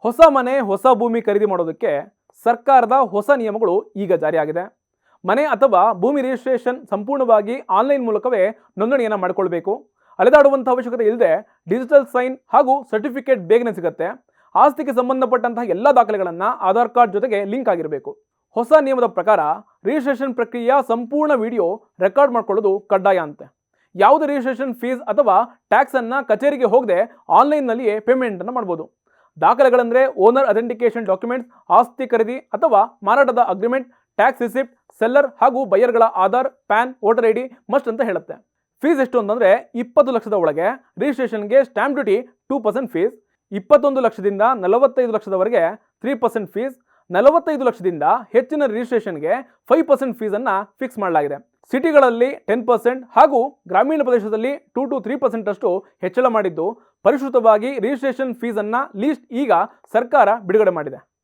ಹೊಸ ಮನೆ ಹೊಸ ಭೂಮಿ ಖರೀದಿ ಮಾಡೋದಕ್ಕೆ ಸರ್ಕಾರದ ಹೊಸ ನಿಯಮಗಳು ಈಗ ಜಾರಿಯಾಗಿದೆ. ಮನೆ ಅಥವಾ ಭೂಮಿ ರಿಜಿಸ್ಟ್ರೇಷನ್ ಸಂಪೂರ್ಣವಾಗಿ ಆನ್ಲೈನ್ ಮೂಲಕವೇ ನೋಂದಣಿಯನ್ನು ಮಾಡಿಕೊಳ್ಬೇಕು. ಅಲೆದಾಡುವಂಥ ಅವಶ್ಯಕತೆ ಇಲ್ಲದೆ ಡಿಜಿಟಲ್ ಸೈನ್ ಹಾಗೂ ಸರ್ಟಿಫಿಕೇಟ್ ಬೇಗನೆ ಸಿಗುತ್ತೆ. ಆಸ್ತಿಗೆ ಸಂಬಂಧಪಟ್ಟಂತಹ ಎಲ್ಲ ದಾಖಲೆಗಳನ್ನು ಆಧಾರ್ ಕಾರ್ಡ್ ಜೊತೆಗೆ ಲಿಂಕ್ ಆಗಿರಬೇಕು. ಹೊಸ ನಿಯಮದ ಪ್ರಕಾರ ರಿಜಿಸ್ಟ್ರೇಷನ್ ಪ್ರಕ್ರಿಯೆಯ ಸಂಪೂರ್ಣ ವಿಡಿಯೋ ರೆಕಾರ್ಡ್ ಮಾಡ್ಕೊಳ್ಳೋದು ಕಡ್ಡಾಯ ಅಂತೆ. ಯಾವುದೇ ರಿಜಿಸ್ಟ್ರೇಷನ್ ಫೀಸ್ ಅಥವಾ ಟ್ಯಾಕ್ಸ್ ಅನ್ನ ಕಚೇರಿಗೆ ಹೋಗದೆ ಆನ್ಲೈನ್ನಲ್ಲಿಯೇ ಪೇಮೆಂಟ್ ಅನ್ನು ಮಾಡಬಹುದು. ದಾಖಲೆಗಳಂದ್ರೆ ಓನರ್ ಅಥೆಂಟಿಕೇಶನ್ ಡಾಕ್ಯುಮೆಂಟ್ಸ್, ಆಸ್ತಿ ಖರೀದಿ ಅಥವಾ ಮಾರಾಟದ ಅಗ್ರಿಮೆಂಟ್, ಟ್ಯಾಕ್ಸ್ ರಿಸಿಪ್ಟ್, ಸೆಲ್ಲರ್ ಹಾಗೂ ಬೈಯರ್ಗಳ Aadhaar, PAN, voter ID must ಅಂತ ಹೇಳುತ್ತೆ. ಫೀಸ್ ಎಷ್ಟು ಅಂತಂದ್ರೆ 20 ಲಕ್ಷದ ಒಳಗೆ ರಿಜಿಸ್ಟ್ರೇಷನ್ಗೆ ಸ್ಟ್ಯಾಂಪ್ ಡ್ಯೂಟಿ 2% ಫೀಸ್, 21 ಲಕ್ಷದಿಂದ 45 ಲಕ್ಷದವರೆಗೆ 3% ಫೀಸ್, 45 ಲಕ್ಷದಿಂದ ಹೆಚ್ಚಿನ ರಿಜಿಸ್ಟ್ರೇಷನ್ಗೆ 5% ಫೀಸ್ ಅನ್ನ ಫಿಕ್ಸ್ ಮಾಡಲಾಗಿದೆ. ಸಿಟಿಗಳಲ್ಲಿ 10% ಹಾಗೂ ಗ್ರಾಮೀಣ ಪ್ರದೇಶದಲ್ಲಿ 2 to 3% ಅಷ್ಟು ಹೆಚ್ಚಳ ಮಾಡಿದ್ದು, ಪರಿಷ್ಕೃತವಾಗಿ ರಿಜಿಸ್ಟ್ರೇಷನ್ ಫೀಸ್ ಅನ್ನ ಲೀಸ್ಟ್ ಈಗ ಸರ್ಕಾರ ಬಿಡುಗಡೆ ಮಾಡಿದೆ.